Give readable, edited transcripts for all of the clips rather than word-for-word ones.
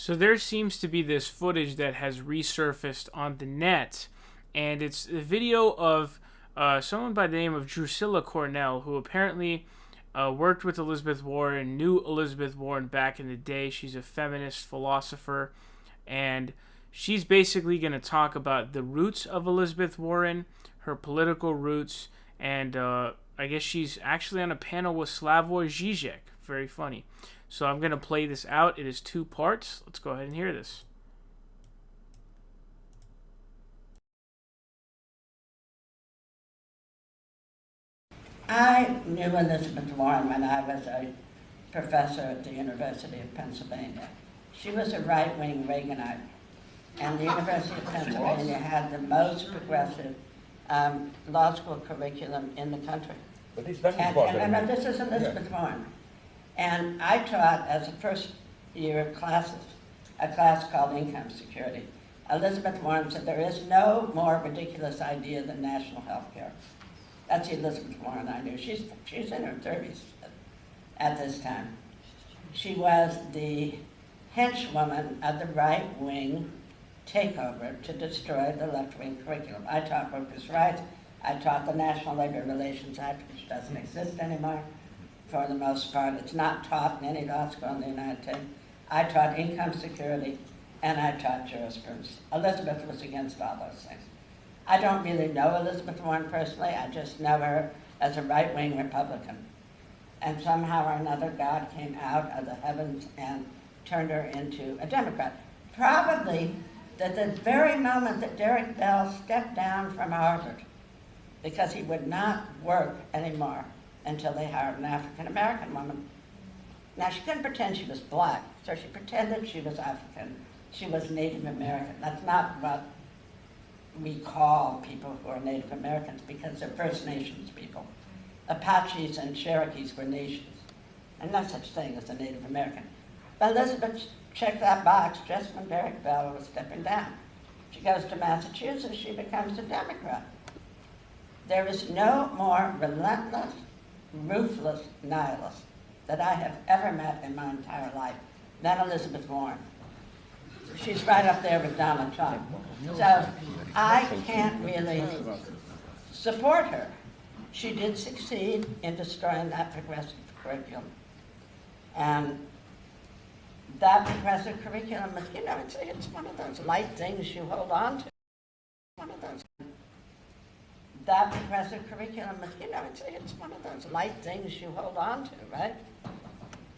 So there seems to be this footage that has resurfaced on the net, and it's a video of someone by the name of Drucilla Cornell, who apparently worked with Elizabeth Warren, knew Elizabeth Warren back in the day. She's a feminist philosopher, and she's basically going to talk about the roots of Elizabeth Warren, her political roots, and I guess she's actually on a panel with Slavoj Žižek. Very funny. So I'm going to play this out. It is 2 parts. Let's go ahead and hear this. I knew Elizabeth Warren when I was a professor at the University of Pennsylvania. She was a right-wing Reaganite, and the University of Pennsylvania had the most progressive law school curriculum in the country. But this is Elizabeth Warren. And I taught as a first year of classes, a class called Income Security. Elizabeth Warren said there is no more ridiculous idea than national health care. That's the Elizabeth Warren I knew. She's in her 30s at this time. She was the henchwoman of the right-wing takeover to destroy the left-wing curriculum. I taught workers' rights. I taught the National Labor Relations Act, which doesn't exist anymore. For the most part, it's not taught in any law school in the United States. I taught income security, and I taught jurisprudence. Elizabeth was against all those things. I don't really know Elizabeth Warren personally. I just know her as a right-wing Republican. And somehow or another, God came out of the heavens and turned her into a Democrat. Probably at the very moment that Derek Bell stepped down from Harvard because he would not work anymore until they hired an African-American woman. Now, she couldn't pretend she was black, so she pretended she was African. She was Native American. That's not what we call people who are Native Americans because they're First Nations people. Apaches and Cherokees were nations, and no such thing as a Native American. But Elizabeth checked that box just when Derek Bell was stepping down. She goes to Massachusetts, she becomes a Democrat. There is no more relentless, ruthless nihilist that I have ever met in my entire life than Elizabeth Warren. She's right up there with Donald Trump. So I can't really support her. She did succeed in destroying that progressive curriculum. And that progressive curriculum, it's one of those light things you hold on to. That progressive curriculum, it's one of those light things you hold on to, right?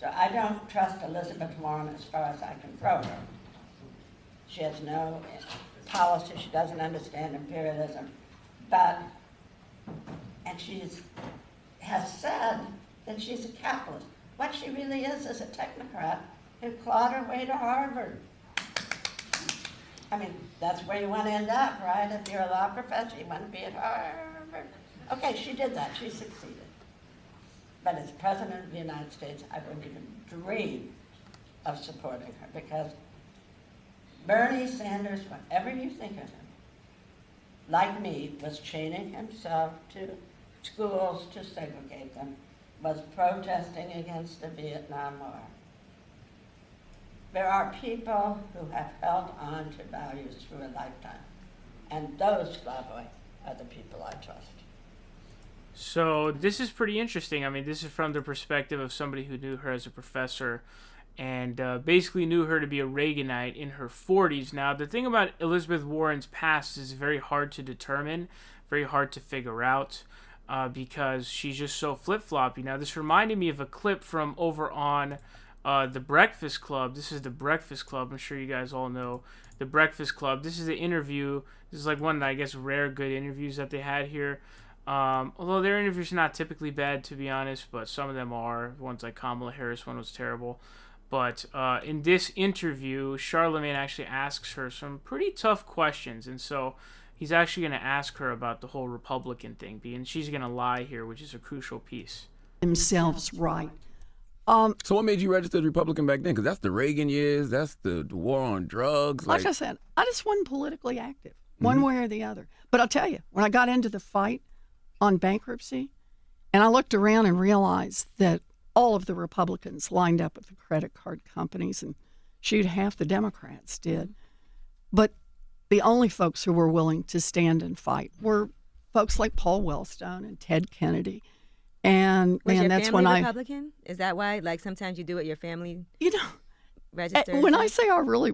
So I don't trust Elizabeth Warren as far as I can throw her. She has no policy, she doesn't understand imperialism, and she has said that she's a capitalist. What she really is a technocrat who clawed her way to Harvard. I mean, that's where you want to end up, right? If you're a law professor, you want to be at Harvard. Okay, she did that, she succeeded. But as President of the United States, I wouldn't even dream of supporting her because Bernie Sanders, whatever you think of him, like me, was chaining himself to schools to segregate them, was protesting against the Vietnam War. There are people who have held on to values through a lifetime, and those, Slavoj, are the people I trust. So this is pretty interesting. I mean, this is from the perspective of somebody who knew her as a professor and basically knew her to be a Reaganite in her 40s. Now, the thing about Elizabeth Warren's past is very hard to determine, very hard to figure out because she's just so flip-floppy. Now, this reminded me of a clip from over on The Breakfast Club. This is The Breakfast Club. I'm sure you guys all know The Breakfast Club. This is an interview. This is like one of the, I guess, rare good interviews that they had here. Although their interviews are not typically bad, to be honest, but some of them are. Ones like Kamala Harris, one was terrible. But in this interview, Charlemagne actually asks her some pretty tough questions. And so he's actually going to ask her about the whole Republican thing. And she's going to lie here, which is a crucial piece. Themselves right. So what made you register as Republican back then? Because that's the Reagan years. That's the war on drugs. Like I said, I just wasn't politically active, one way or the other. But I'll tell you, when I got into the fight on bankruptcy, and I looked around and realized that all of the Republicans lined up with the credit card companies and Shoot, half the Democrats did. But the only folks who were willing to stand and fight were folks like Paul Wellstone and Ted Kennedy. And Was your that's family when Republican? Is that why? Like sometimes you do it, your family you know, registers? when I say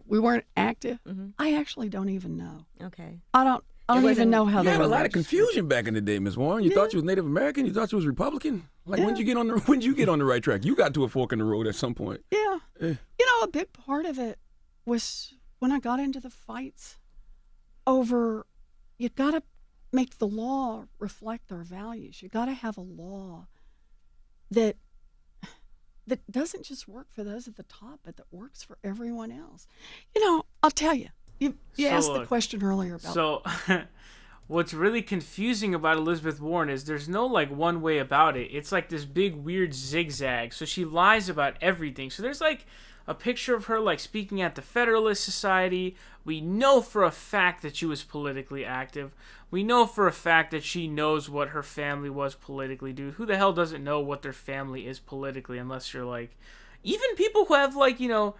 we weren't active, I actually don't even know. Okay. I don't even know how You they had were a lot of registered. confusion back in the day, Miss Warren. You thought you was Native American. You thought you was Republican. Like when did you get on the right track? You got to a fork in the road at some point. Yeah. You know, a big part of it was when I got into the fights over, you got to make the law reflect our values. You got to have a law that doesn't just work for those at the top, but that works for everyone else. You know, I'll tell you. You asked the question earlier about. So, what's really confusing about Elizabeth Warren is there's no like one way about it. It's like this big weird zigzag. So she lies about everything. So there's like a picture of her like speaking at the Federalist Society. We know for a fact that she was politically active. We know for a fact that she knows what her family was politically. Dude, who the hell doesn't know what their family is politically unless you're like, even people who have like, you know,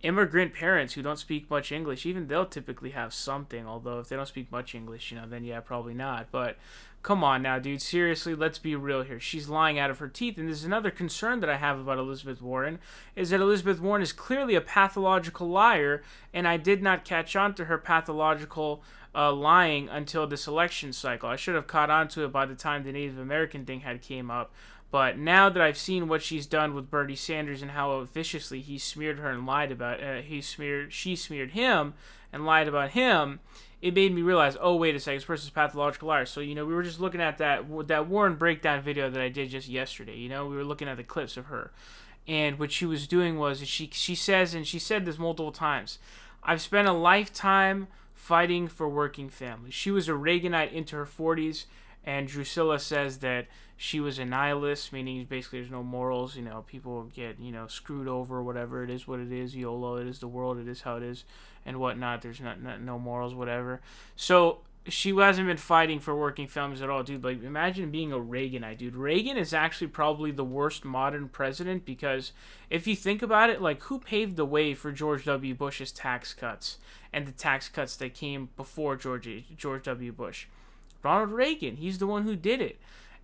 immigrant parents who don't speak much English, even they'll typically have something. Although if they don't speak much English, you know, then yeah, probably not. But come on now, dude. Seriously, let's be real here. She's lying out of her teeth. And there's another concern that I have about Elizabeth Warren, is that Elizabeth Warren is clearly a pathological liar, and I did not catch on to her pathological lying until this election cycle. I should have caught on to it by the time the Native American thing had came up. But now that I've seen what she's done with Bernie Sanders and how viciously he smeared her and lied about she smeared him and lied about him, it made me realize, oh, wait a second, this person's a pathological liar. So, you know, we were just looking at that Warren breakdown video that I did just yesterday. You know, we were looking at the clips of her. And what she was doing was, she says, and she said this multiple times, I've spent a lifetime fighting for working families. She was a Reaganite into her 40s, and Drucilla says that she was a nihilist, meaning basically there's no morals. You know, people get, you know, screwed over, whatever. It is what it is. YOLO, it is the world. It is how it is, and whatnot. There's no morals, whatever. So she hasn't been fighting for working families at all, dude. Like, imagine being a Reaganite, dude. Reagan is actually probably the worst modern president, because if you think about it, like, who paved the way for George W. Bush's tax cuts and the tax cuts that came before George W. Bush? Ronald Reagan. He's the one who did it.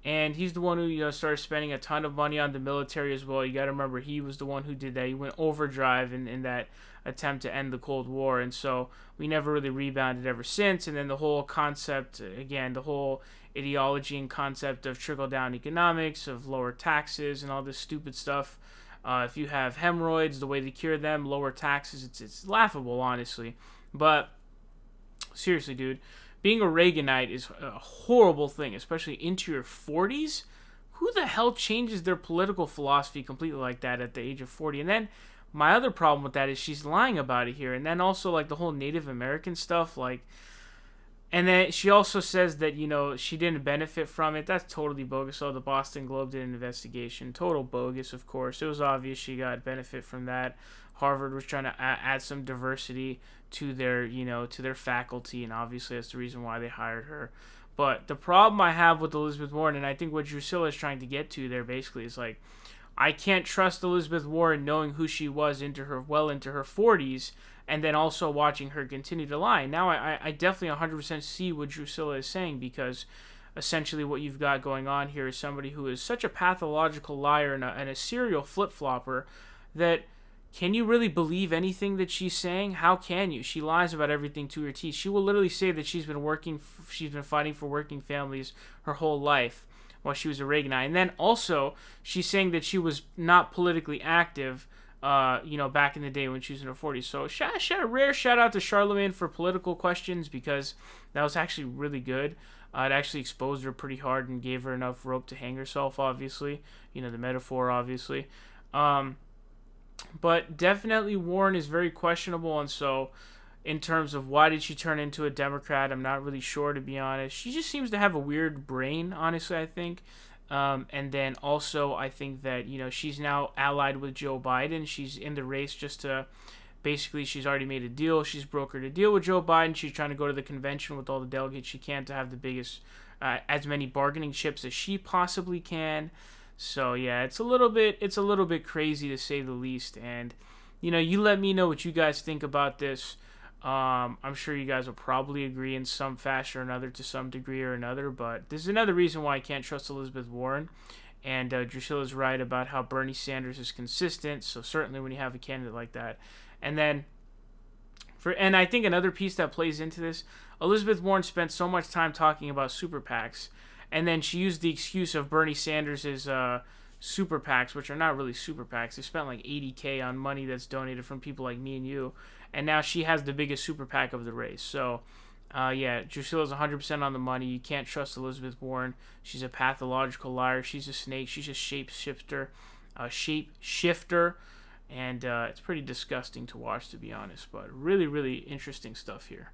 And he's the one who, you know, started spending a ton of money on the military as well. You got to remember, he was the one who did that. He went overdrive in that attempt to end the Cold War. And so we never really rebounded ever since. And then the whole concept, again, the whole ideology and concept of trickle-down economics, of lower taxes and all this stupid stuff. If you have hemorrhoids, the way to cure them, lower taxes. It's laughable, honestly. But seriously, dude. Being a Reaganite is a horrible thing, especially into your 40s. Who the hell changes their political philosophy completely like that at the age of 40? And then my other problem with that is she's lying about it here. And then also like the whole Native American stuff, like, and then she also says that, you know, she didn't benefit from it. That's totally bogus. So the Boston Globe did an investigation. Total bogus, of course. It was obvious she got benefit from that. Harvard was trying to add some diversity to their, you know, to their faculty, and obviously that's the reason why they hired her. But the problem I have with Elizabeth Warren, and I think what Drucilla is trying to get to there basically is like, I can't trust Elizabeth Warren knowing who she was into her 40s, and then also watching her continue to lie. Now I definitely 100% see what Drucilla is saying, because essentially what you've got going on here is somebody who is such a pathological liar and a serial flip-flopper that, can you really believe anything that she's saying? How can you? She lies about everything to her teeth. She will literally say that she's been fighting for working families her whole life while she was a Reaganite. And then also, she's saying that she was not politically active, you know, back in the day when she was in her 40s. So, a rare shout out to Charlemagne for political questions, because that was actually really good. It actually exposed her pretty hard and gave her enough rope to hang herself, obviously. You know, the metaphor, obviously. But definitely Warren is very questionable, and so in terms of why did she turn into a Democrat, I'm not really sure, to be honest. She just seems to have a weird brain, honestly, I think. And then also I think that, you know, she's now allied with Joe Biden. She's in the race just to, basically she's already made a deal. She's brokered a deal with Joe Biden. She's trying to go to the convention with all the delegates she can to have the biggest, as many bargaining chips as she possibly can. So yeah, it's a little bit crazy to say the least, and you let me know what you guys think about this. I'm sure you guys will probably agree in some fashion or another to some degree or another, but this is another reason why I can't trust Elizabeth Warren. And Drucilla's right about how Bernie Sanders is consistent, so certainly when you have a candidate like that. And then, and I think another piece that plays into this, Elizabeth Warren spent so much time talking about super PACs, and then she used the excuse of Bernie Sanders' super PACs, which are not really super PACs. They spent like $80K on money that's donated from people like me and you, and now she has the biggest super PAC of the race. So, yeah, Drucilla's 100% on the money. You can't trust Elizabeth Warren. She's a pathological liar. She's a snake. She's a shapeshifter, and it's pretty disgusting to watch, to be honest. But really, really interesting stuff here.